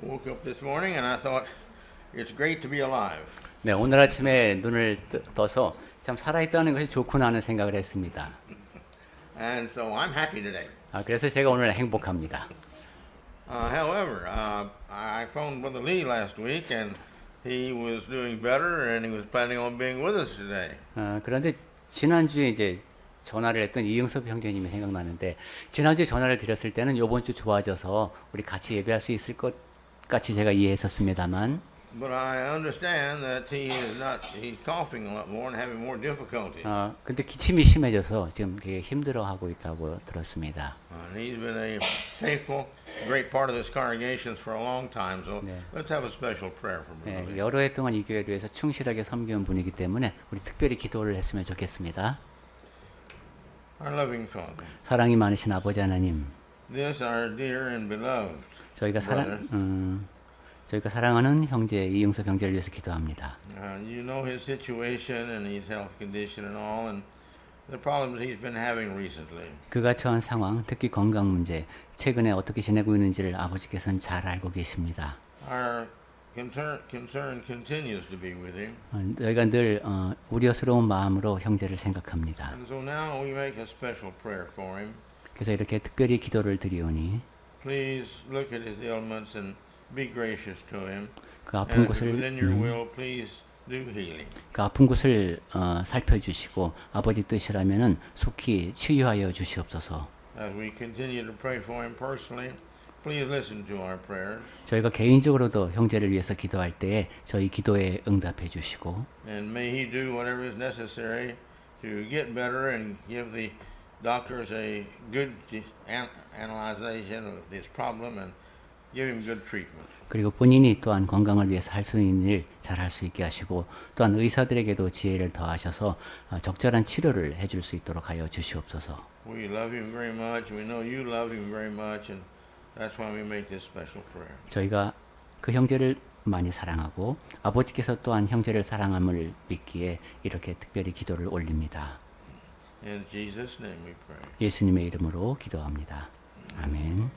Woke up this morning and I thought it's great to be alive. 네, 오늘 아침에 눈을 떠서 참 살아있다는 것이 좋구나 하는 생각을 했습니다. And so I'm happy today. 그래서 제가 오늘 행복합니다. However, I phoned Brother Lee last week and he was doing better and he was planning on being with us today. 그런데 지난주에 이제 전화를 했던 이영섭 형제님이 생각나는데 지난주에 전화를 드렸을 때는 이번 주 좋아져서 우리 같이 예배할 수 있을 것 같이 제가 이해했었습니다만 But I understand that he's coughing a lot more and having more difficulty. 근데 기침이 심해져서 지금 되게 힘들어하고 있다고 들었습니다. And he's been a faithful, great part of this congregation for a long time. So 네. let's have a special prayer for Brother Lee. 여러 해 동안 이 교회를 위해서 충실하게 섬기는 분이기 때문에 우리 특별히 기도를 했으면 좋겠습니다. Our loving Father, 사랑이 많으신 아버지 하나님, this our dear and beloved 저희가 저희가 사랑하는 형제 이영섭 형제를 위해서 기도합니다. You know his situation and his health condition and all, and the problems he's been having recently. 그가 처한 상황, 특히 건강 문제, 최근에 어떻게 지내고 있는지를 아버지께서는 잘 알고 계십니다. Our concern continues to be with him. 저희가 늘 우려스러운 마음으로 형제를 생각합니다. And so now we make a special prayer for him. 그래서 이렇게 특별히 기도를 드리오니 Please look at his ailments and be gracious to him. 그 아픈 And 곳을 within your will, please do healing. 그 아픈 곳을 살펴주시고 아버지 뜻이라면은 속히 치유하여 주시옵소서. As we continue to pray for him personally, please listen to our prayers. 저희가 개인적으로도 형제를 위해서 기도할 때에 저희 기도에 응답해 주시고 And may he do whatever is necessary to get better and give the doctors a good analyzation of this problem and give him good treatment. 그리고 본인이 또한 건강을 위해서 할 수 있는 일 잘 할 수 있게 하시고 또한 의사들에게도 지혜를 더하셔서 적절한 치료를 해줄 수 있도록 하여 주시옵소서. We love him very much. We know you love him very much, and that's why we make this special prayer. 저희가 그 형제를 많이 사랑하고 아버지께서 또한 형제를 사랑함을 믿기에 이렇게 특별히 기도를 올립니다. In Jesus' name we pray. 예수님의 이름으로 기도합니다. 아멘.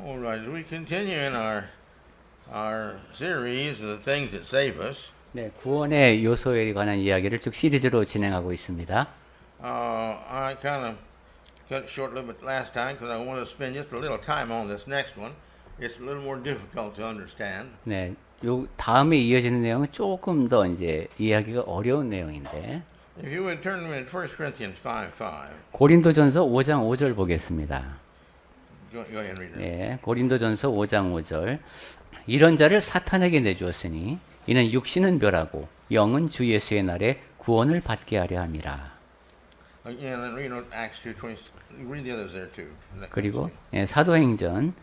All right, as we continue in our series of the things that save us, 네, 구원의 요소에 관한 이야기를 쭉 시리즈로 진행하고 있습니다. I kind of cut it short a little bit last time because I want to spend just a little time on this next one. It's a little more difficult to understand. 네, 요 다음에 이어지는 내용은 조금 더 이제 이해하기가 어려운 내용인데 If you would turn to me in 1 Corinthians 5:5. 고린도전서 5장 5절 보겠습니다. Go ahead and read that. 예, 고린도전서 5장 5절. 이런 자를 사탄에게 내주었으니 이는 육신은 멸하고 영은 주 예수의 날에 구원을 받게 하려 함이라. Again, and read Acts 2:20. Read the others there too. 그리고 사도행전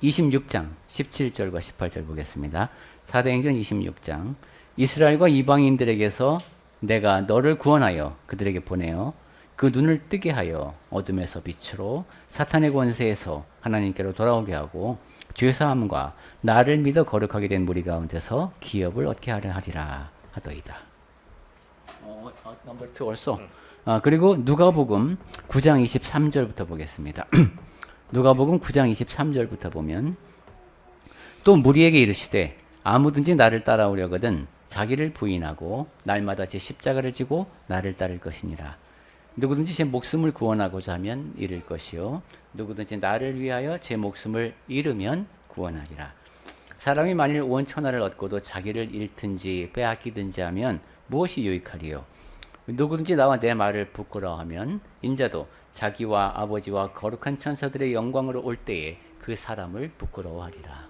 26장 17절과 18절 보겠습니다. 사도행전 26장. 이스라엘과 이방인들에게서 내가 너를 구원하여 그들에게 보내어 그 눈을 뜨게 하여 어둠에서 빛으로 사탄의 권세에서 하나님께로 돌아오게 하고 죄사함과 나를 믿어 거룩하게 된 무리 가운데서 기업을 얻게 하려 하리라 하더이다. Number 2 also. 그리고 누가복음 9장 23절부터 보겠습니다. 누가복음 9장 23절부터 보면 또 무리에게 이르시되 아무든지 나를 따라오려거든 자기를 부인하고 날마다 제 십자가를 지고 나를 따를 것이니라. 누구든지 제 목숨을 구원하고자 하면 잃을 것이요 누구든지 나를 위하여 제 목숨을 잃으면 구원하리라. 사람이 만일 온 천하를 얻고도 자기를 잃든지 빼앗기든지 하면 무엇이 유익하리요? 누구든지 나와 내 말을 부끄러워하면 인자도 자기와 아버지와 거룩한 천사들의 영광으로 올 때에 그 사람을 부끄러워하리라.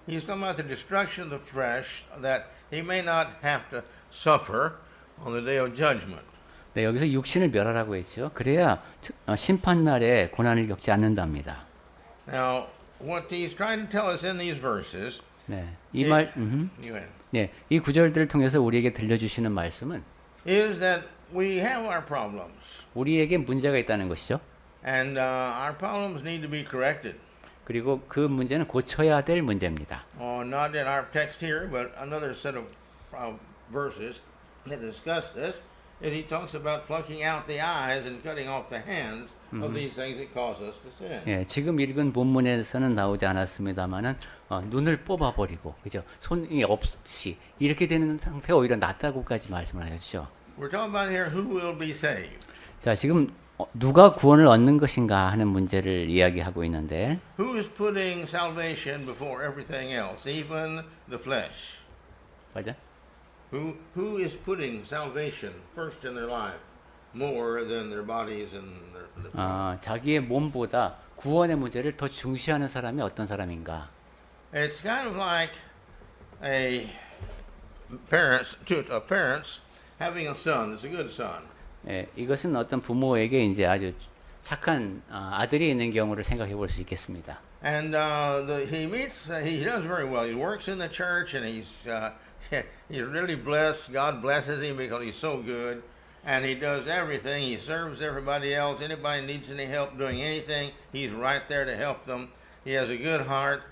He's talking about the destruction of the flesh that he may not have to suffer on the day of judgment. 네, 여기서 육신을 멸하라고 했죠. 그래야 심판 날에 고난을 겪지 않는답니다. Now, what he's trying to tell us in these verses, 네, 이 말, you had, 네, 이 구절들을 통해서 우리에게 들려주시는 말씀은 is that we have our problems, 우리에게 문제가 있다는 것이죠. and our problems need to be corrected. 그리고 그 문제는 고쳐야 될 문제입니다. Not in our text here, but another set of verses that discuss this. is he talks about plucking out the eyes and cutting off the hands of these things that cause us to sin. 예, 지금 읽은 본문에서는 나오지 않았습니다만은 눈을 뽑아버리고 그죠? 손이 없이 이렇게 되는 상태가 오히려 낫다고까지 말씀을 하셨죠. We're talking about here who will be saved. 자, 지금 누가 구원을 얻는 것인가 하는 문제를 이야기하고 있는데 Who is putting salvation before everything else, even the flesh? 맞아? Who is putting salvation first in their life more than their bodies and their 자기의 몸보다 구원의 문제를 더 중시하는 사람이 어떤 사람인가? It's kind of like parents having a son that's a good son. 예, 이것은 어떤 부모에게 이제 아주 착한 아들이 있는 경우를 생각해 볼 수 있겠습니다. And he does very well. He works in the church, and he's really blessed. God blesses him because he's so good, and he does everything. He serves everybody else. Anybody needs any help doing anything, he's right there to help them. He has a good heart,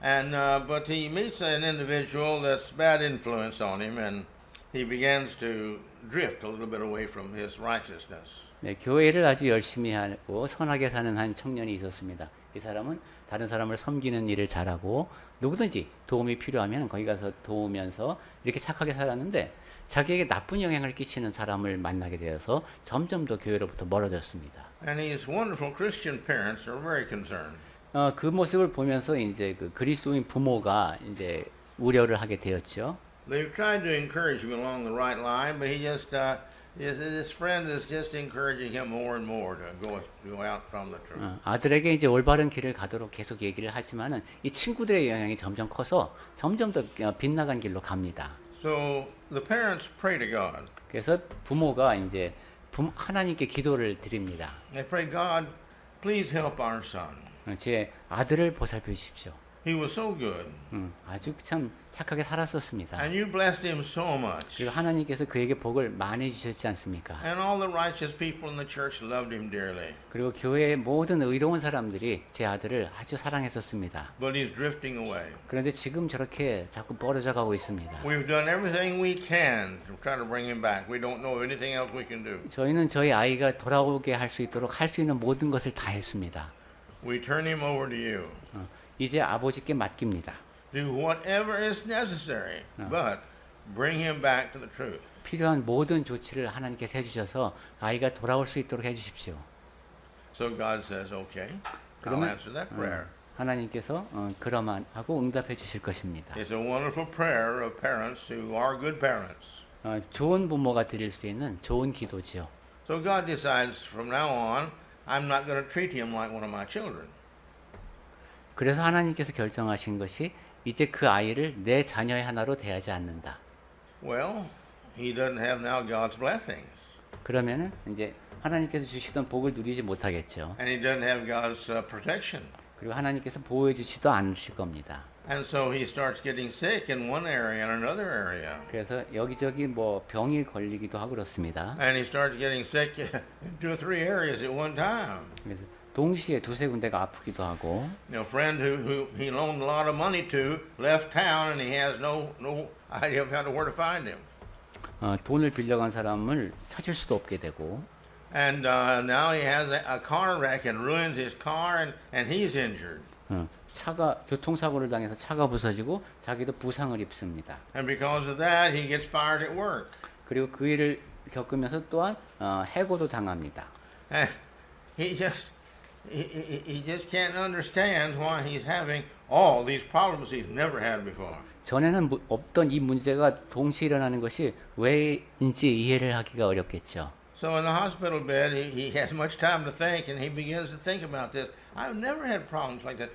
and but he meets an individual that's bad influence on him, and he begins to drift a little bit away from his righteousness. 네, 교회를 아주 열심히 하고 선하게 사는 한 청년이 있었습니다. 이 사람은 다른 사람을 섬기는 일을 잘하고 누구든지 도움이 필요하면 거기 가서 도우면서 이렇게 착하게 살았는데 자기에게 나쁜 영향을 끼치는 사람을 만나게 되어서 점점 더 교회로부터 멀어졌습니다. And his wonderful Christian parents are very concerned. 그 모습을 보면서 이제 그 그리스도인 부모가 이제 우려를 하게 되었죠. They've tried to encourage him along the right line, but his friend is just encouraging him more and more to go out from the truth. 아들에게 이제 올바른 길을 가도록 계속 얘기를 하지만은 이 친구들의 영향이 점점 커서 점점 더 빗나간 길로 갑니다. So the parents pray to God. 그래서 부모가 이제 하나님께 기도를 드립니다. They pray, God, please help our son. 제 아들을 보살펴 주십시오. He was so good. 아주 참 착하게 살았었습니다. And you blessed him so much. 그리고 하나님께서 그에게 복을 많이 주셨지 않습니까? And all the righteous people in the church loved him dearly. 그리고 교회의 모든 의로운 사람들이 제 아들을 아주 사랑했었습니다. But he's drifting away. 그런데 지금 저렇게 자꾸 멀어져 가고 있습니다. We've done everything we can to try to bring him back. We don't know of anything else we can do. 저희는 저희 아이가 돌아오게 할 수 있도록 할 수 있는 모든 것을 다 했습니다. We turn him over to you. 이제 아버지께 맡깁니다. Do whatever is necessary, but bring him back to the truth. 필요한 모든 조치를 하나님께서 해주셔서 아이가 돌아올 수 있도록 해주십시오. So God says, okay, I'll 그러면 answer that prayer. 하나님께서 그러만 하고 응답해 주실 것입니다. It's a wonderful prayer of parents who are good parents. 좋은 부모가 드릴 수 있는 좋은 기도지요. So God decides from now on, I'm not going to treat him like one of my children. 그래서 하나님께서 결정하신 것이 이제 그 아이를 내 자녀의 하나로 대하지 않는다. Well, he doesn't have now God's blessings. 그러면은 이제 하나님께서 주시던 복을 누리지 못하겠죠. And he doesn't have God's protection. 그리고 하나님께서 보호해 주시도 않으실 겁니다. And so he starts getting sick in one area and another area. 그래서 여기저기 뭐 병이 걸리기도 하고 그렇습니다. And he starts getting sick in 2 or 3 areas at one time. 그래서 동시에 두세 군데가 아프기도 하고 You know, a friend who he loaned a lot of money to left town and he has no idea of where to find him. 돈을 빌려간 사람을 찾을 수도 없게 되고 And now he has a car wreck and ruins his car and he's injured. 차가 교통사고를 당해서 차가 부서지고 자기도 부상을 입습니다. And because of that, he gets fired at work. 그리고 그 일을 겪으면서 또한 해고도 당합니다. And he just can't understand why he's having all these problems he's never had before. 전에는 없던 이 문제가 동시에 일어나는 것이 왜인지 이해를 하기가 어렵겠죠. So in the hospital bed, he has much time to think, and he begins to think about this. I've never had problems like that.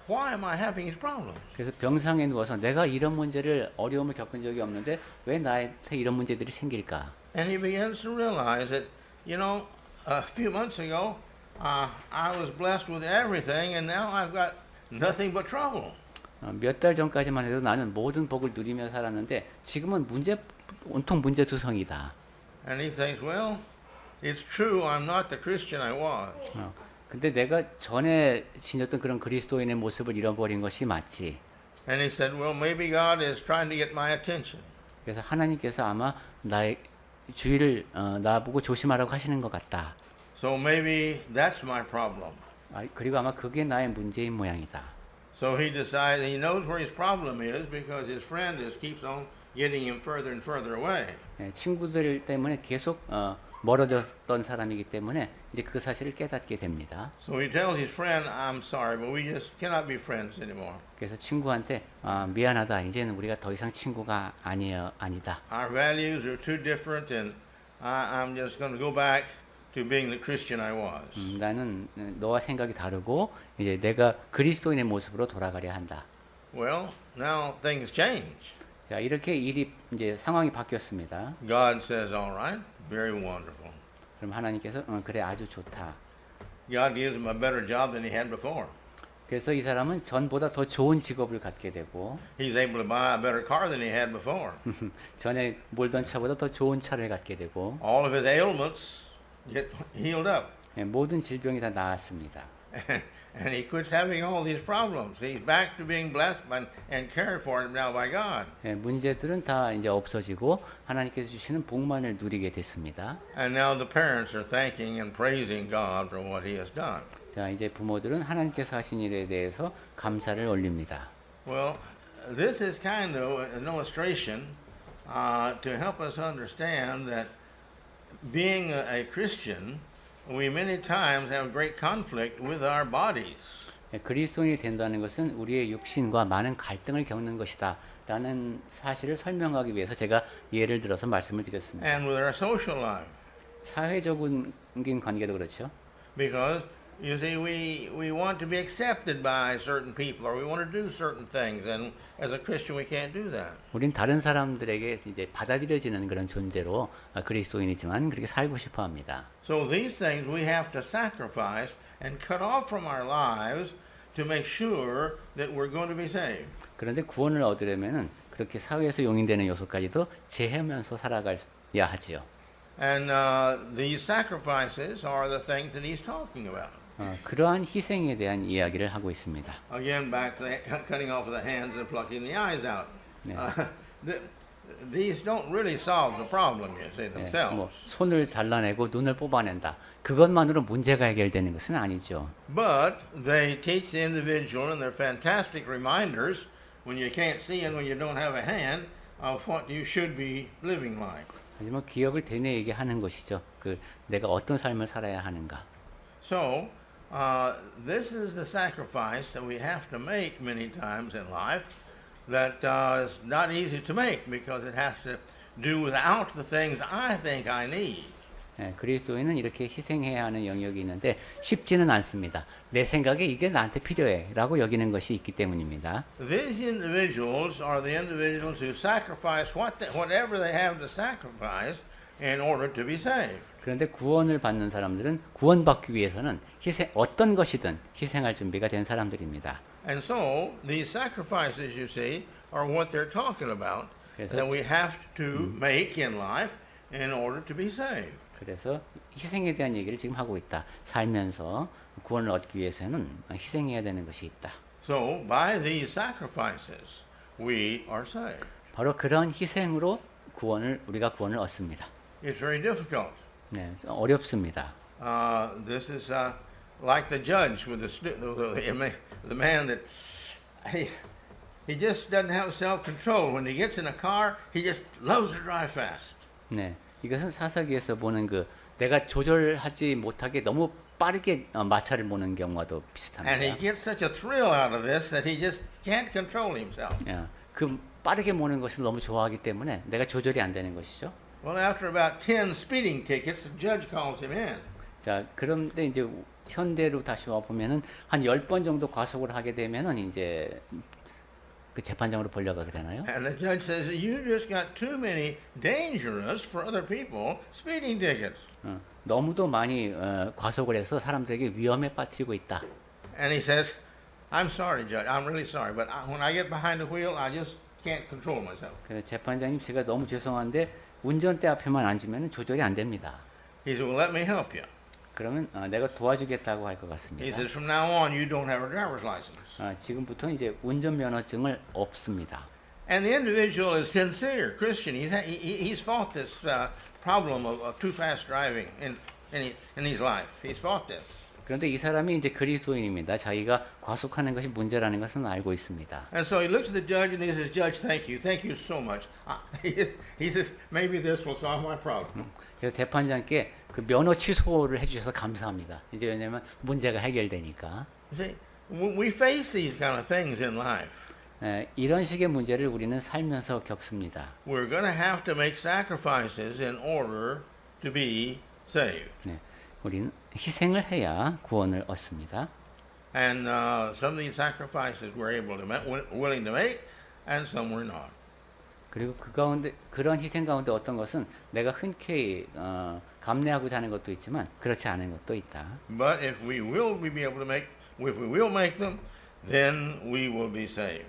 Why am I having these problems? 그래서 병상에 누워서 내가 이런 문제를 어려움을 겪은 적이 없는데 왜 나한테 이런 문제들이 생길까? And he begins to realize that, you know, a few months ago, I was blessed with everything, and now I've got nothing but trouble. 몇 달 전까지만 해도 나는 모든 복을 누리며 살았는데 지금은 온통 문제투성이다. And he thinks, well, it's true, I'm not the Christian I was. 근데 내가 전에 지녔던 그런 그리스도인의 모습을 잃어버린 것이 맞지. And he said, well, maybe God is trying to get my attention. 그래서 하나님께서 아마 나의 주의를 나보고 조심하라고 하시는 것 같다. So maybe that's my problem. 그리고 아마 그게 나의 문제인 모양이다. So he decides he knows where his problem is because his friend is keeps on getting him further and further away. 친구들 때문에 계속 멀어졌던 사람이기 때문에 이제 그 사실을 깨닫게 됩니다. So he tells his friend, "I'm sorry, but we just cannot be friends anymore. 그래서 친구한테 미안하다. 이제는 우리가 더 이상 친구가 아니다. Our values are too different, and I'm just going to go back to being the Christian I was." 나는 너와 생각이 다르고 이제 내가 그리스도인의 모습으로 돌아가려 한다. Well, now things change. 자, 이렇게 이제 상황이 바뀌었습니다. God says, "All right, very wonderful." 그럼 하나님께서 그래 아주 좋다. God gives him a better job than he had before. 그래서 이 사람은 전보다 더 좋은 직업을 갖게 되고 He's able to buy a better car than he had before. 전에 몰던 차보다 더 좋은 차를 갖게 되고 All of his ailments get healed up. 모든 질병이 다 나았습니다. And he quits having all these problems. He's back to being blessed and cared for now by God. 문제들은 다 이제 없어지고 하나님께서 주시는 복만을 누리게 됐습니다. And now the parents are thanking and praising God for what he has done. 자, 이제 부모들은 하나님께서 하신 일에 대해서 감사를 올립니다. Well, this is kind of an illustration to help us understand that being a Christian, we many times have great conflict with our bodies. 그리스도인이 된다는 것은 우리의 육신과 많은 갈등을 겪는 것이다 라는 사실을 설명하기 위해서 제가 예를 들어서 말씀을 드렸습니다. And with our social life. 사회적인 관계도 그렇죠. Because you see, we want to be accepted by certain people, or we want to do certain things, and as a Christian, we can't do that. 우린 다른 사람들에게 이제 받아들여지는 그런 존재로 그리스도인이지만 그렇게 살고 싶어 합니다. So these things we have to sacrifice and cut off from our lives to make sure that we're going to be saved. 그런데 구원을 얻으려면은 그렇게 사회에서 용인되는 요소까지도 제하면서 살아가야 하지요. And these sacrifices are the things that he's talking about. 그러한 희생에 대한 이야기를 하고 있습니다. Again, back to the cutting off of the hands and plucking the eyes out. 네. These don't really solve the problem, you see, themselves. 뭐 손을 잘라내고 눈을 뽑아낸다. 그것만으로 문제가 해결되는 것은 아니죠. But they teach the individual, and they're fantastic reminders when you can't see and when you don't have a hand of what you should be living like. 하지만 기억을 되뇌이게 하는 것이죠. 내가 어떤 삶을 살아야 하는가. So, this is the sacrifice that we have to make many times in life that is not easy to make because it has to do without the things I think I need. 그리스도인은 이렇게 희생해야 하는 영역이 있는데 쉽지는 않습니다. 내 생각에 이게 나한테 필요해 라고 여기는 것이 있기 때문입니다. These individuals are the individuals who sacrifice whatever they have to sacrifice in order to be saved. 그런데 구원을 받는 사람들은 구원받기 위해서는 어떤 것이든 희생할 준비가 된 사람들입니다. And so these sacrifices, you see, are what they're talking about that we have to make in life in order to be saved. 그래서 희생에 대한 얘기를 지금 하고 있다. 살면서 구원을 얻기 위해서는 희생해야 되는 것이 있다. So by these sacrifices, we are saved. 바로 그런 희생으로 우리가 구원을 얻습니다. It's very difficult. 네, 어렵습니다. This is like the judge with the man that he just doesn't have self-control. When he gets in a car, he just loves to drive fast. 네, 이것은 사사기에서 보는 내가 조절하지 못하게 너무 빠르게 마차를 모는 경우와도 비슷합니다. And he gets such a thrill out of this that he just can't control himself. 그 빠르게 모는 것을 너무 좋아하기 때문에 내가 조절이 안 되는 것이죠. Well, after about 10 speeding tickets, the judge calls him in. 자, 그런데 이제 현대로 다시 와 보면은 한 10번 정도 과속을 하게 되면은 이제 그 재판장으로 벌려가게 되나요? And the judge says, "You just got too many dangerous for other people speeding tickets." 너무도 많이 과속을 해서 사람들에게 위험에 빠뜨리고 있다. And he says, "I'm sorry, judge. I'm really sorry, but when I get behind the wheel, I just can't control myself." 그래서 재판장님 제가 너무 죄송한데 운전대 앞에만 앉으면 조절이 안 됩니다. He said, "Well, let me help you." 그러면 내가 도와주겠다고 할 것 He 같습니다. says, "From now on, you don't have a driver's license." 지금부터 이제 운전면허증을 없습니다. And the individual is sincere Christian. He's fought this problem of too fast driving in his life. He's fought this. 그런데 이 사람이 이제 그리스도인입니다. 자기가 과속하는 것이 문제라는 것은 알고 있습니다. And so he looks at the judge and he says, "Judge, thank you so much." He says, "Maybe this will solve my problem." 그래서 재판장께 그 면허 취소를 해주셔서 감사합니다. 이제 왜냐하면 문제가 해결되니까. You see, we face these kind of things in life. 이런 식의 문제를 우리는 살면서 겪습니다. We're going to have to make sacrifices in order to be saved. 네, 우리는 희생을 해야 구원을 얻습니다. And some of these sacrifices we're willing to make, and some we're not. 그리고 그 가운데 그런 희생 가운데 어떤 것은 내가 흔쾌히 감내하고자 하는 것도 있지만 그렇지 않은 것도 있다. But if we will make them, then we will be saved.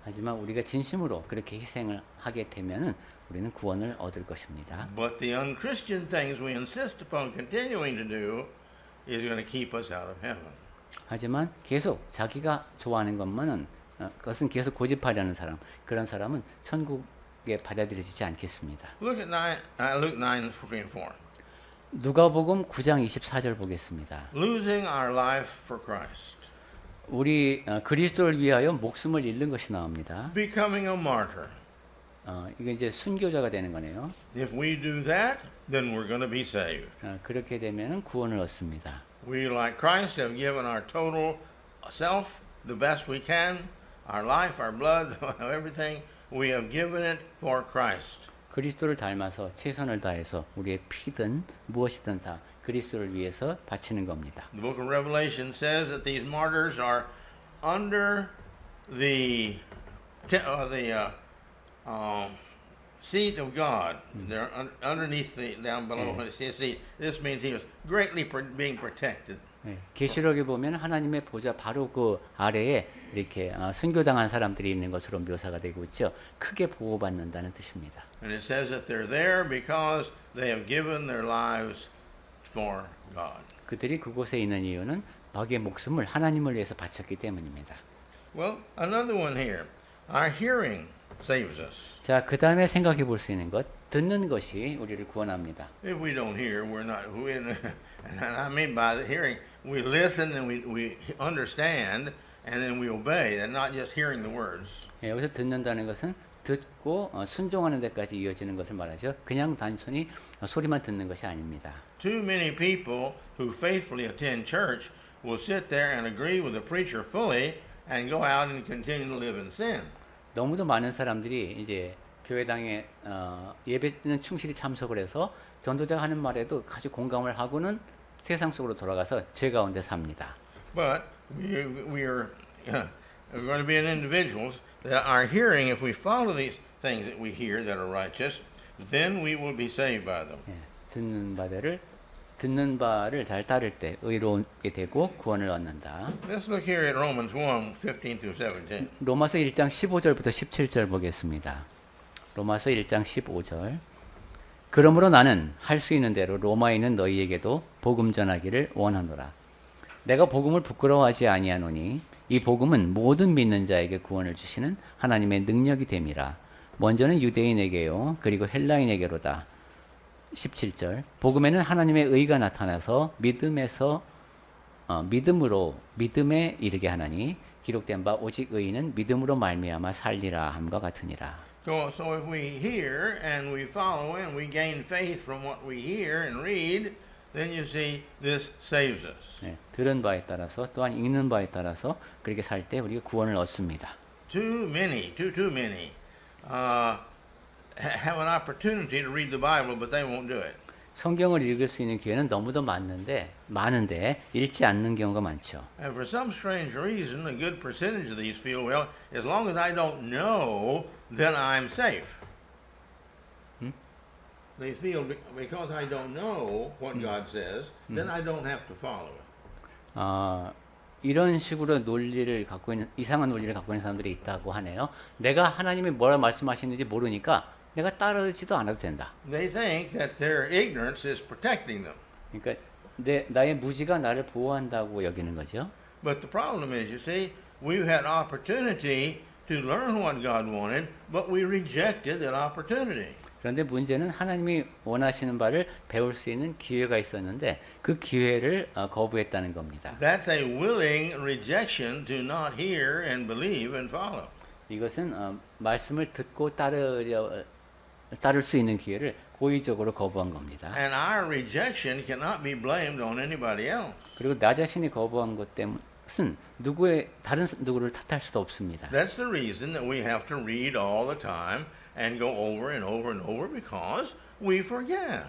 하지만 우리가 진심으로 그렇게 희생을 하게 되면은 우리는 구원을 얻을 것입니다. But the unchristian things we insist upon continuing to do is going to keep us out of heaven. 하지만 계속 자기가 좋아하는 것만은 그것은 계속 고집하려는 사람, 그런 사람은 천국에 받아들여지지 않겠습니다. Look at Luke 9:24. 누가복음 9장 24절 보겠습니다. Losing our life for Christ. 우리 그리스도를 위하여 목숨을 잃는 것이 나옵니다. Becoming a martyr. 이게 이제 순교자가 되는 거네요. If we do that, then we're going to be saved. 그렇게 되면은 구원을 얻습니다. We, like Christ, have given our total self the best we can, our life, our blood, everything. We have given it for Christ. 그리스도를 닮아서 최선을 다해서 우리의 피든 무엇이든 다 그리스도를 위해서 바치는 겁니다. The book of Revelation says that these martyrs are under the seat of God. They're underneath down below the seat. This means he was greatly being protected. 계시록에 보면 하나님의 보좌 바로 그 아래에 이렇게 순교당한 사람들이 있는 것으로 묘사가 되고 있죠. 크게 보호받는다는 뜻입니다. And it says that they're there because they have given their lives for God. 그들이 그곳에 있는 이유는 자기의 목숨을 하나님을 위해서 바쳤기 때문입니다. Well, another one here. Our hearing saves us. 자, 그 다음에 생각해 볼 수 있는 것, 듣는 것이 우리를 구원합니다. If we don't hear, we're not. And I mean by the hearing, we listen and we understand, and then we obey. And not just hearing the words. 여기서 듣는다는 것은 듣고 순종하는 데까지 이어지는 것을 말하죠. 그냥 단순히 소리만 듣는 것이 아닙니다. Too many people who faithfully attend church will sit there and agree with the preacher fully and go out and continue to live in sin. 너무도 많은 사람들이 이제 교회당에 예배는 충실히 참석을 해서 전도자가 하는 말에도 아주 공감을 하고는 세상 속으로 돌아가서 죄 가운데 삽니다. But we're going to be an individuals that are hearing. If we follow these things that we hear that are righteous, then we will be saved by them. 듣는 바를 잘 따를 때 의로우게 되고 구원을 얻는다. Let's look here at Romans 1:15-17. 로마서 1장 15절부터 17절 보겠습니다. 로마서 1장 15절. 그러므로 나는 할 수 있는 대로 로마에 있는 너희에게도 복음 전하기를 원하노라. 내가 복음을 부끄러워하지 아니하노니 이 복음은 모든 믿는 자에게 구원을 주시는 하나님의 능력이 됨이라. 먼저는 유대인에게요 그리고 헬라인에게로다. 17절. 복음에는 하나님의 의가 나타나서 믿음에 이르게 하나니 기록된 바 오직 의인은 믿음으로 말미암아 살리라 함과 같으니라. So if we hear and we follow and we gain faith from what we hear and read, then you see this saves us. 네, 들은 바에 따라서 또한 읽는 바에 따라서 그렇게 살 때 우리가 구원을 얻습니다. Too many have an opportunity to read the Bible, but they won't do it. 성경을 읽을 수 있는 기회는 너무도 많은데 읽지 않는 경우가 많죠. And for some strange reason, a good percentage of these feel, well, as long as I don't know, then I'm safe. They feel because I don't know what God says, then I don't have to follow it. 이런 식으로 논리를 갖고 있는 이상한 논리를 갖고 있는 사람들이 있다고 하네요. 내가 하나님이 뭐라 말씀하시는지 모르니까 내가 따르지도 않아도 된다. They think that their ignorance is protecting them. 그러니까 나의 무지가 나를 보호한다고 여기는 거죠. But the problem is, you see, we've had opportunity to learn what God wanted, but we rejected that opportunity. 그런데 문제는 하나님이 원하시는 바를 배울 수 있는 기회가 있었는데 그 기회를 거부했다는 겁니다. That's a willing rejection to not hear and believe and follow. 이것은 말씀을 듣고 따를 수 있는 기회를 고의적으로 거부한 겁니다. And our rejection cannot be blamed on anybody else. 그리고 나 자신이 거부한 것 때문은 다른 누구를 탓할 수도 없습니다. That's the reason that we have to read all the time and go over and over and over because we forget.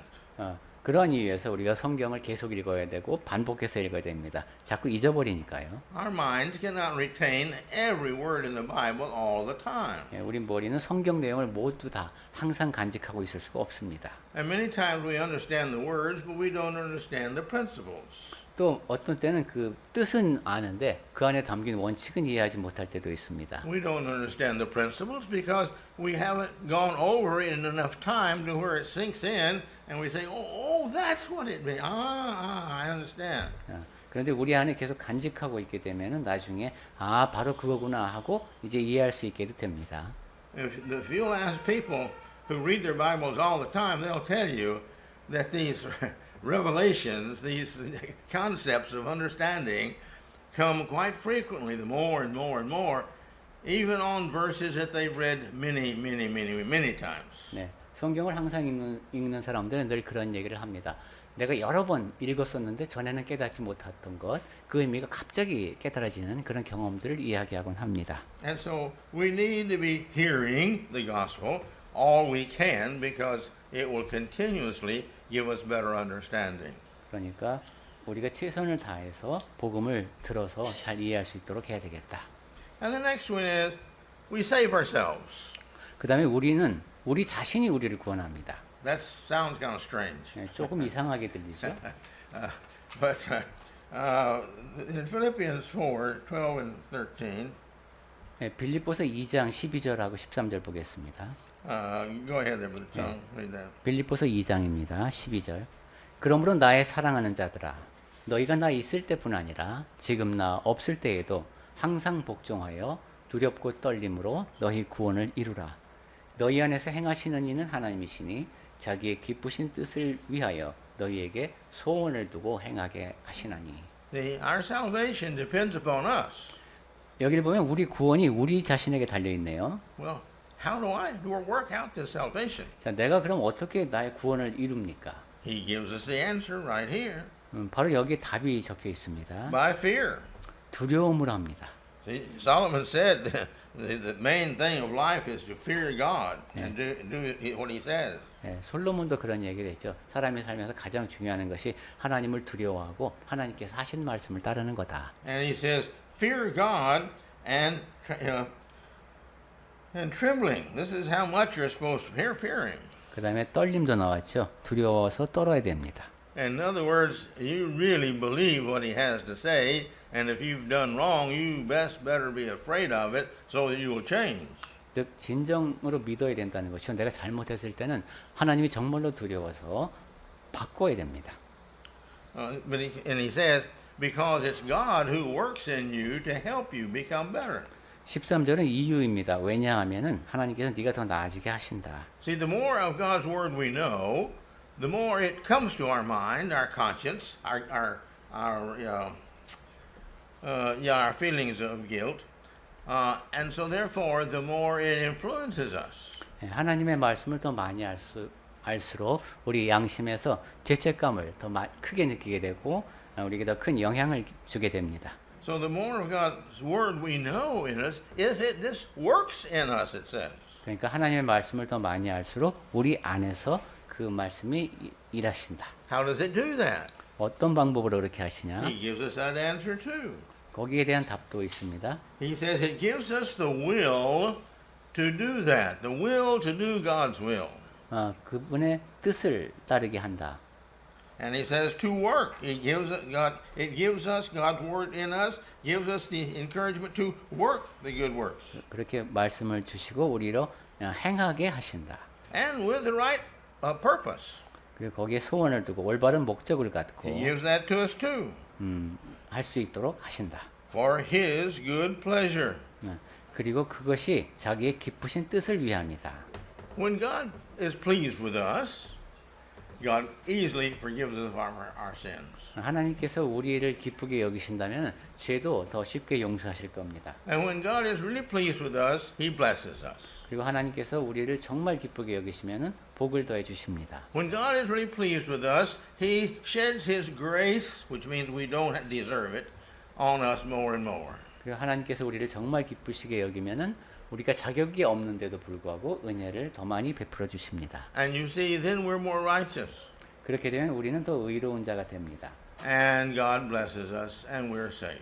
그러한 이유에서 우리가 성경을 계속 읽어야 되고 반복해서 읽어야 됩니다. 자꾸 잊어버리니까요. Our minds cannot retain every word in the Bible all the time. 우리 머리는 성경 내용을 모두 다 항상 간직하고 있을 수가 없습니다. And many times we understand the words, but we don't understand the principles. 또 어떤 때는 그 뜻은 아는데 그 안에 담긴 원칙은 이해하지 못할 때도 있습니다. We don't understand the principles because we haven't gone over it in enough time to where it sinks in and we say, oh, that's what it means. I understand. 그런데 우리 안에 계속 간직하고 있게 되면은 나중에 바로 그거구나 하고 이제 이해할 수 있게 됩니다. If you'll ask people who read their Bibles all the time, they'll tell you that these revelations, these concepts of understanding come quite frequently, the more and more and more, even on verses that they've read many times. 네, 성경을 항상 읽는 사람들은 늘 그런 얘기를 합니다. 내가 여러 번 읽었었는데 전에는 깨닫지 못했던 것, 그 의미가 갑자기 깨달아지는 그런 경험들을 이야기하곤 합니다. And so we need to be hearing the gospel all we can because it will continuously give us better understanding. 그러니까 우리가 최선을 다해서 복음을 들어서 잘 이해할 수 있도록 해야 되겠다. And the next one is we save ourselves. 그다음에 우리는 우리 자신이 우리를 구원합니다. That sounds kind of strange. 네, 조금 이상하게 들리죠? But in Philippians 4, 12 and 13, 네, 빌립보서 2장 12절하고 13절 보겠습니다. go ahead there, Brother Chung. Read that. 빌립보서 2장입니다. 12절. 그러므로 나의 사랑하는 자들아 너희가 나 있을 때뿐 아니라 지금 나 없을 때에도 항상 복종하여 두렵고 떨림으로 너희 구원을 이루라. 너희 안에서 행하시는 이는 하나님이시니 자기의 기쁘신 뜻을 위하여 너희에게 소원을 두고 행하게 하시나니. Our salvation depends upon us. 여기를 보면 우리 구원이 우리 자신에게 달려 있네요. Well, how do I work out this salvation? 자, 내가 그럼 어떻게 나의 구원을 이룹니까? He gives us the answer right here. 바로 여기에 답이 적혀 있습니다. By fear. 두려움으로 합니다. See, Solomon said the main thing of life is to fear God and do what he says. 네, 솔로몬도 그런 얘기를 했죠. 사람이 살면서 가장 중요한 것이 하나님을 두려워하고 하나님께서 하신 말씀을 따르는 거다. And he says, fear God and trembling. This is how much you're supposed to fearing. 그 다음에 떨림도 나왔죠. 두려워서 떨어야 됩니다. In other words, you really believe what he has to say, and if you've done wrong, you better be afraid of it so that you will change. 즉 진정으로 믿어야 된다는 것이요. 내가 잘못했을 때는 하나님이 정말로 두려워서 바꿔야 됩니다. And he says, because it's God who works in you to help you become better. 13절은 이유입니다. 왜냐하면은 하나님께서 네가 더 나아지게 하신다. See, the more of God's word we know, the more it comes to our mind, our conscience, our feelings of guilt, and so therefore, the more it influences us. 하나님의 말씀을 더 많이 알수록 우리 양심에서 죄책감을 더 크게 느끼게 되고 우리에게 더 큰 영향을 주게 됩니다. So the more of God's word we know in us, this works in us, it says. 그러니까 하나님의 말씀을 더 많이 알수록 우리 안에서 그 말씀이 일하신다. How does it do that? 어떤 방법으로 그렇게 하시냐? He gives us that answer too. 거기에 대한 답도 있습니다. He says it gives us the will to do that, the will to do God's will. 그분의 뜻을 따르게 한다. And he says to work. It gives us God's word in us, gives us the encouragement to work the good works. 그렇게 말씀을 주시고 우리로 행하게 하신다. And with the right purpose. 그리고 거기에 소원을 두고 올바른 목적을 갖고 He gives that to us too. 할 수 있도록 하신다. For his good pleasure. 그리고 그것이 자기의 기쁘신 뜻을 위함이다. When God is pleased with us, God easily forgives us of our sins. 하나님께서 우리를 기쁘게 여기신다면 죄도 더 쉽게 용서하실 겁니다. And when God is really pleased with us, He blesses us. 그리고 하나님께서 우리를 정말 기쁘게 여기시면 복을 더해 주십니다. When God is really pleased with us, He sheds His grace, which means we don't deserve it, on us more and more. 그리고 하나님께서 우리를 정말 기쁘시게 여기면은 우리가 자격이 없는데도 불구하고 은혜를 더 많이 베풀어 주십니다. And you see, then we're more righteous. 그렇게 되면 우리는 더 의로운 자가 됩니다. And God blesses us, and we're saved.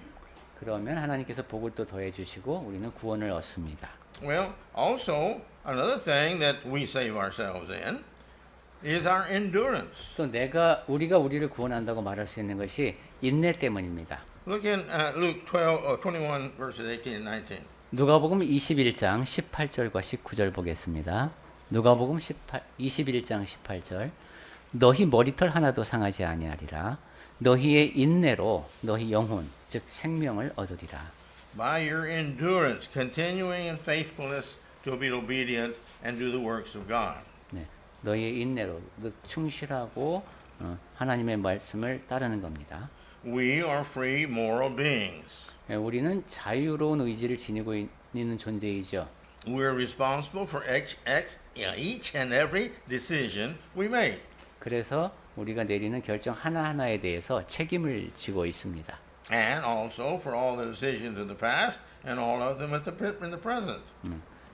그러면 하나님께서 복을 또 더해 주시고 우리는 구원을 얻습니다. Well, also, another thing that we save ourselves in is our endurance. 또 우리가 우리를 구원한다고 말할 수 있는 것이 인내 때문입니다. Look in Luke 21, verses 18 and 19. 누가복음 21장 18절과 19절 보겠습니다. 누가복음 21장 18절 너희 머리털 하나도 상하지 아니하리라. 너희의 인내로 너희 영혼 즉 생명을 얻으리라. By your endurance, continuing in faithfulness to be obedient and do the works of God. 네, 너희의 인내로 충실하고 하나님의 말씀을 따르는 겁니다. We are free moral beings. 네, 우리는 자유로운 의지를 지니고 있는 존재이죠. We're responsible for each and every decision we make. 그래서 우리가 내리는 결정 하나하나에 대해서 책임을 지고 있습니다. And also for all the decisions of the past and all of them in the present.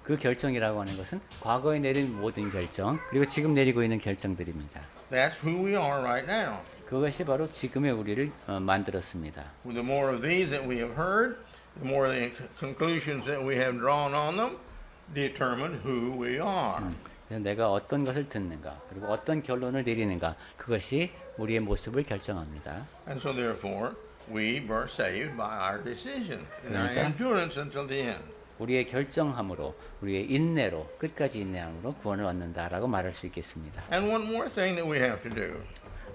그 결정이라고 하는 것은 과거에 내린 모든 결정 그리고 지금 내리고 있는 결정들입니다. That's who we are right now. 그것이 바로 지금의 우리를 만들었습니다. The more of these that we have heard, the more the conclusions that we have drawn on them determine who we are. 그래서 내가 어떤 것을 듣는가 그리고 어떤 결론을 내리는가 그것이 우리의 모습을 결정합니다. And so therefore, we were saved by our decision and our 그러니까 endurance until the end. 우리의 결정함으로 우리의 인내로 끝까지 인내함으로 구원을 얻는다라고 말할 수 있겠습니다. And one more thing that we have to do.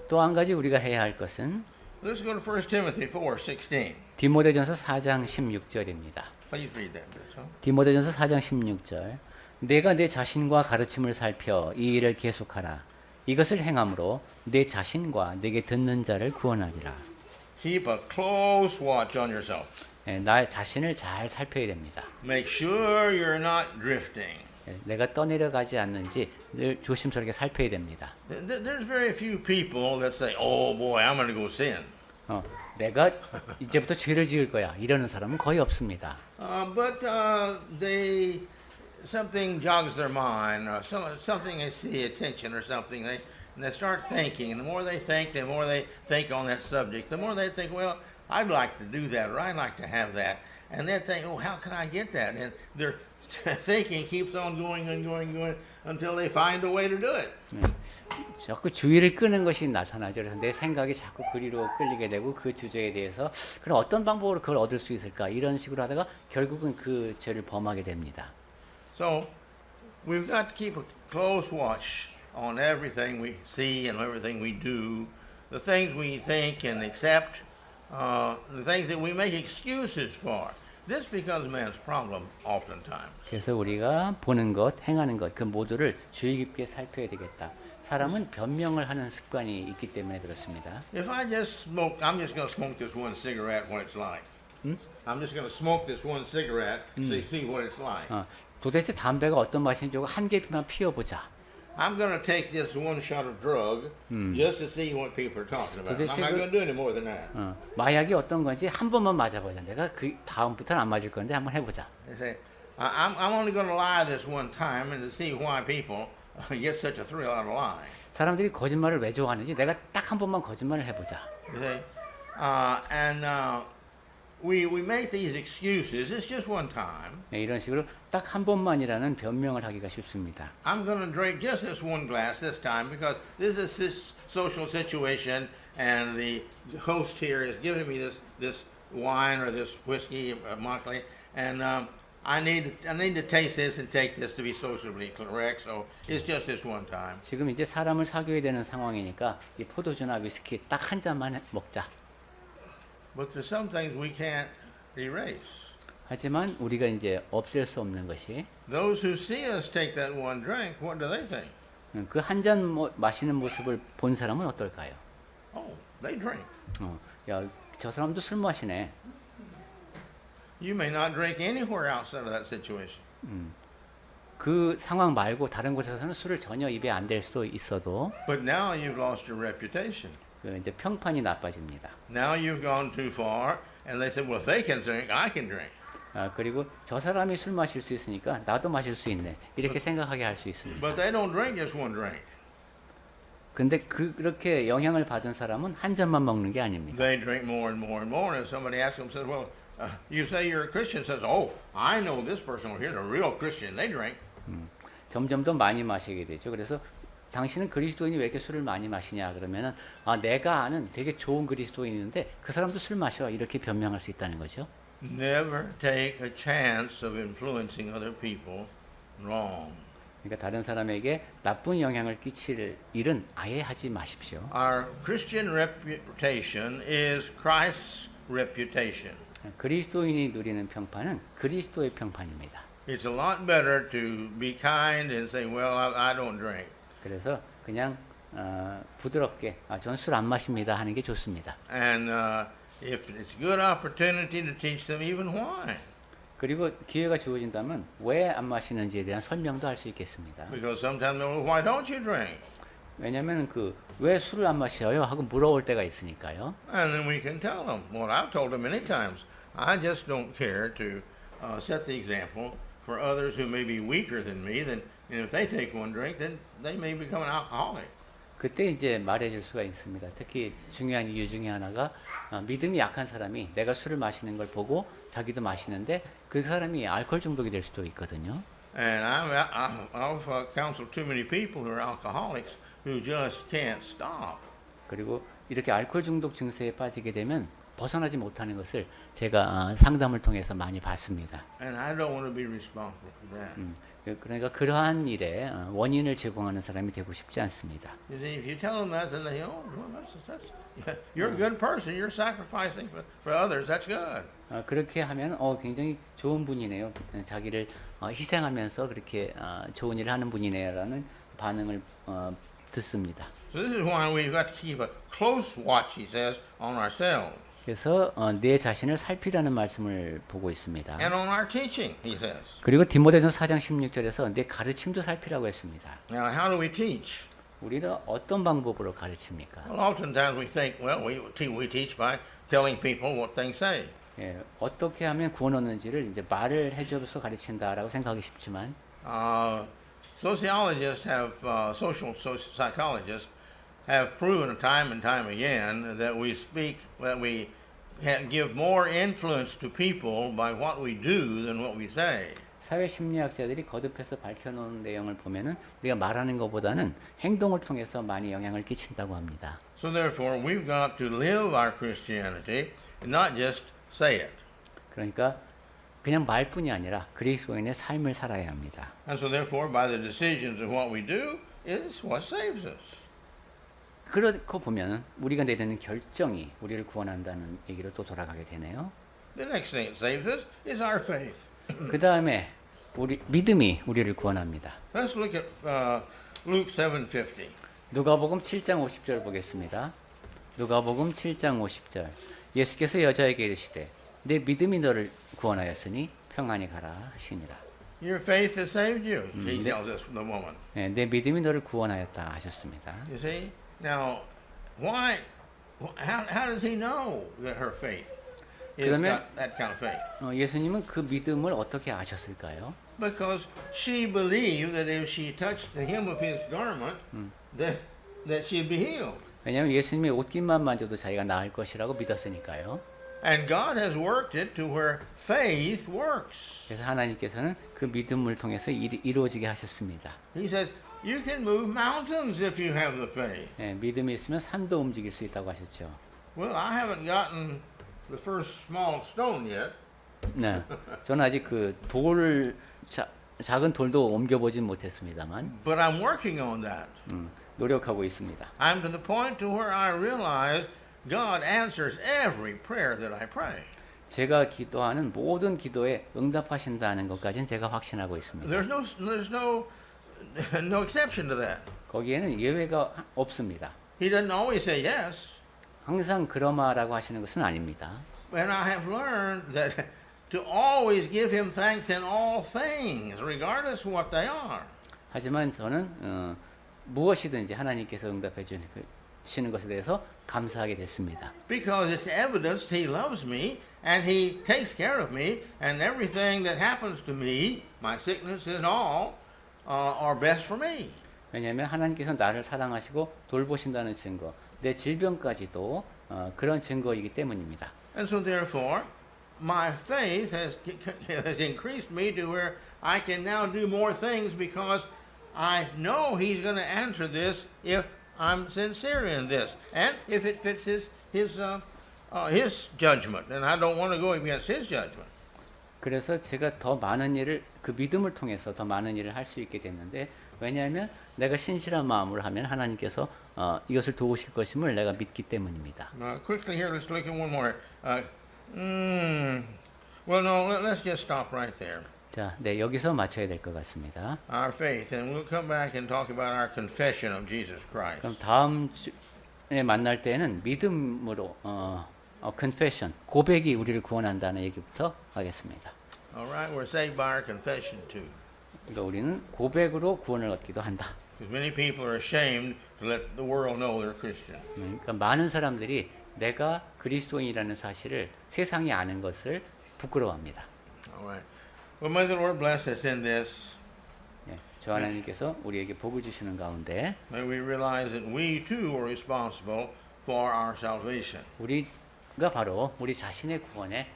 또 한 가지 우리가 해야 할 것은 Let's go to 1 Timothy 4:16. 디모데전서 4장 16절입니다. Please read that. Huh? 디모데전서 4장 16절 내가 내 자신과 가르침을 살펴 이 일을 계속하라. 이것을 행함으로 내 자신과 내게 듣는 자를 구원하리라. Keep a close watch on yourself. 나 자신을 잘 살펴야 됩니다. Make sure you're not drifting. 내가 떠내려가지 않는지 늘 조심스럽게 살펴야 됩니다. There's very few people that say, "Oh boy, I'm going to go sin." 내가 이제부터 죄를 지을 거야. 이러는 사람은 거의 없습니다. But something jogs their mind, or something they see attention or something. And they start thinking, and the more they think on that subject, the more they think, well, I'd like to do that, or I'd like to have that. And they think, oh, how can I get that? And their thinking keeps on going and going until they find a way to do it. 자꾸 주의를 끄는 것이 나타나죠. 그래서 내 생각이 자꾸 그리로 끌리게 되고 그 주제에 대해서 그럼 어떤 방법으로 그걸 얻을 수 있을까? 이런 식으로 하다가 결국은 그 죄를 범하게 됩니다. So we've got to keep a close watch on everything we see and everything we do, the things we think and accept, the things that we make excuses for. This becomes man's problem oftentimes. 그래서 우리가 보는 것, 행하는 것, 그 모두를 주의 깊게 살펴야 되겠다. 사람은 변명을 하는 습관이 있기 때문에 그렇습니다. If I just smoke, I'm just going to smoke this one cigarette what it's like. I'm just going to smoke this one cigarette to see what it's like. 도대체 담배가 어떤 맛인지 한 개만 피워보자. I'm going to take this one shot of drug just to see what people are talking about. I'm not going to do any more than that. 마약이 어떤 건지 한 번만 맞아보자. 내가 그 다음부터는 안 맞을 건데 한번 해보자. They say, I'm only going to lie this one time and to see why people get such a thrill out of lying. 사람들이 거짓말을 왜 좋아하는지 내가 딱 한 번만 거짓말을 해보자. You see? We make these excuses. It's just one time. 네, 이런 식으로 딱 한 번만이라는 변명을 하기가 쉽습니다. I'm going to drink just this one glass this time because this is this social situation and the host here is giving me this wine or this whiskey, Monkley, and I need to taste this and take this to be socially correct. So it's just this one time. 지금 이제 사람을 사귀어야 되는 상황이니까 이 포도주나 위스키 딱 한 잔만 먹자. But there's some things we can't erase. 하지만 우리가 이제 없앨 수 없는 것이 those who see us take that one drink, what do they think? 그 한 잔 마시는 모습을 본 사람은 어떨까요? Oh, they drink. 야, 저 사람도 술 마시네. You may not drink anywhere outside of that situation. 그 상황 말고 다른 곳에서는 술을 전혀 입에 안 댈 수도 있어도 But now you've lost your reputation. 그 이제 평판이 나빠집니다. Now you've gone too far, and they said, well, if they can drink, I can drink. 그리고 저 사람이 술 마실 수 있으니까 나도 마실 수 있네. 이렇게 생각하게 할 수 있습니다. But they don't drink just one drink. 근데 그렇게 영향을 받은 사람은 한 잔만 먹는 게 아닙니다. They drink more and more and more. And if somebody asks them, says, well, you say you're a Christian, says, oh, I know this person over here, the real Christian, they drink. 점점 더 많이 마시게 되죠. 그래서 당신은 그리스도인이 왜 이렇게 술을 많이 마시냐 그러면은 내가 아는 되게 좋은 그리스도인인데 그 사람도 술 마셔 이렇게 변명할 수 있다는 거죠. Never take a chance of influencing other people wrong. 그러니까 다른 사람에게 나쁜 영향을 끼칠 일은 아예 하지 마십시오. Our Christian reputation is Christ's reputation. 그리스도인이 누리는 평판은 그리스도의 평판입니다. It's a lot better to be kind and say, well, I don't drink. 그래서 그냥 부드럽게 전 술 안 마십니다 하는 게 좋습니다. And if it's a good opportunity to teach them even why. 그리고 기회가 주어진다면 왜 안 마시는지에 대한 설명도 할 수 있겠습니다. Because sometimes they'll, well, why don't you drink? 왜냐하면 왜 술을 안 마셔요 하고 물어볼 때가 있으니까요. And then we can tell them. Well, I've told them many times, I just don't care to set the example for others who may be weaker than me. Then if they take one drink, then they may become an alcoholic. 그때 이제 말해줄 수가 있습니다. 특히 중요한 이유 중에 하나가 믿음이 약한 사람이 내가 술을 마시는 걸 보고 자기도 마시는데 그 사람이 알코올 중독이 될 수도 있거든요. And I've counseled too many people who are alcoholics who just can't stop. 그리고 이렇게 알코올 중독 증세에 빠지게 되면 벗어나지 못하는 것을 제가 상담을 통해서 많이 봤습니다. And I don't want to be responsible for that. 그러니까 그러한 일에 원인을 제공하는 사람이 되고 싶지 않습니다. You see, if you tell them that, then they, oh, well, you're a good person. You're sacrificing for others. That's good. 그렇게 하면 굉장히 좋은 분이네요. 자기를 희생하면서 그렇게 좋은 일을 하는 분이네요라는 반응을 듣습니다. So this is why we've got to keep a close watch, he says, on ourselves. 그래서 내 자신을 살피라는 말씀을 보고 있습니다. And on our teaching, he says. 그리고 디모데전서 4장 16절에서 내 가르침도 살피라고 했습니다. Now, how do we teach? 우리는 어떤 방법으로 가르칩니까? Well, oftentimes we think, well, we teach by telling people what things say. 어떻게 하면 구원 얻는지를 이제 말을 해줘서 가르친다라고 생각하기 쉽지만 Sociologists have, social psychologists have proven time and time again that we give more influence to people by what we do than what we say. 사회 심리학자들이 거듭해서 밝혀놓은 내용을 보면은 우리가 말하는 것보다는 행동을 통해서 많이 영향을 끼친다고 합니다. So therefore, we've got to live our Christianity and not just say it. 그러니까 그냥 말뿐이 아니라 그리스도인의 삶을 살아야 합니다. And so therefore, by the decisions of what we do is what saves us. 그렇고 보면 우리가 내리는 결정이 우리를 구원한다는 얘기로 또 돌아가게 되네요. The next thing that saves us is our faith. 그 다음에 믿음이 우리를 구원합니다. Let's look at Luke 7:50. 누가복음 7장 50절 보겠습니다. 누가복음 7장 50절. 예수께서 여자에게 이르시되 내 믿음이 너를 구원하였으니 평안히 가라 하시니라. Your faith has saved you, he tells us the woman. 내 믿음이 너를 구원하였다 하셨습니다. You see? Now, how does he know that her faith is 그러면 that kind of faith? 예수님은 그 믿음을 어떻게 아셨을까요? Because she believed that if she touched the hem of his garment, that she'd be healed. 왜냐하면 예수님의 옷깃만 만져도 자기가 나을 것이라고 믿었으니까요. And God has worked it to where faith works. 그래서 하나님께서는 그 믿음을 통해서 이루어지게 하셨습니다. He says, you can move mountains if you have the faith. 믿음이 있으면 산도 움직일 수 있다고 하셨죠. Well, I haven't gotten the first small stone yet. 네, 저는 아직 작은 돌도 옮겨보진 못했습니다만 But I'm working on that. 노력하고 있습니다. I'm to the point to where I realize God answers every prayer that I pray. 제가 기도하는 모든 기도에 응답하신다는 것까지는 제가 확신하고 있습니다. No exception to that. 거기에는 예외가 없습니다. He doesn't always say yes. 항상 그러마라고 하시는 것은 아닙니다. And I have learned that to always give him thanks in all things, regardless of what they are. 하지만 저는 무엇이든지 하나님께서 응답해 주시는 것에 대해서 감사하게 됐습니다. Because it's evidence he loves me and he takes care of me and everything that happens to me, my sickness and all, are best for me. 왜냐하면 하나님께서 나를 사랑하시고 돌보신다는 증거, 내 질병까지도 그런 증거이기 때문입니다. And so therefore, my faith has increased me to where I can now do more things because I know he's going to answer this if I'm sincere in this, and if it fits his judgment, and I don't want to go against his judgment. 그래서 제가 더 많은 일을 그 믿음을 통해서 더 많은 일을 할 수 있게 됐는데 왜냐하면 내가 신실한 마음으로 하면 하나님께서 이것을 도우실 것임을 내가 믿기 때문입니다. Quickly here, let's look at one more. Well, no, let's just stop right there. 자, 네 여기서 마쳐야 될 것 같습니다. Our faith, and we'll come back and talk about our confession of Jesus Christ. 그럼 다음 주에 만날 때는 믿음으로 confession 고백이 우리를 구원한다는 얘기부터 하겠습니다. All right, we're saved by our confession too. 그러니까 우리는 고백으로 구원을 얻기도 한다. Because many people are ashamed to let the world know they're Christian. 그러니까 많은 사람들이 내가 그리스도인이라는 사실을 세상이 아는 것을 부끄러워합니다. All right. Well, may the Lord bless us in this. 네, 저 하나님께서 우리에게 복을 주시는 가운데 May we realize that we too are responsible for our salvation. 우리가 바로 우리 자신의 구원에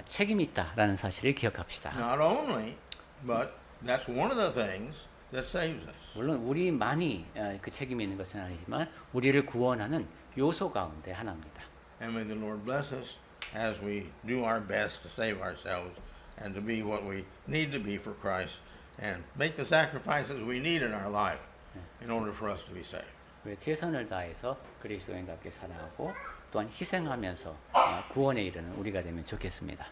책임이 있다라는 사실을 기억합시다. Not only, but that's one of the things that saves us. 물론 우리만이 그 책임이 있는 것은 아니지만 우리를 구원하는 요소 가운데 하나입니다. And may the Lord bless us as we do our best to save ourselves and to be what we need to be for Christ and make the sacrifices we need in our life in order for us to be saved. 우리 최선을 다해서 그리스도인답게 살아가고 또한 희생하면서 구원에 이르는 우리가 되면 좋겠습니다.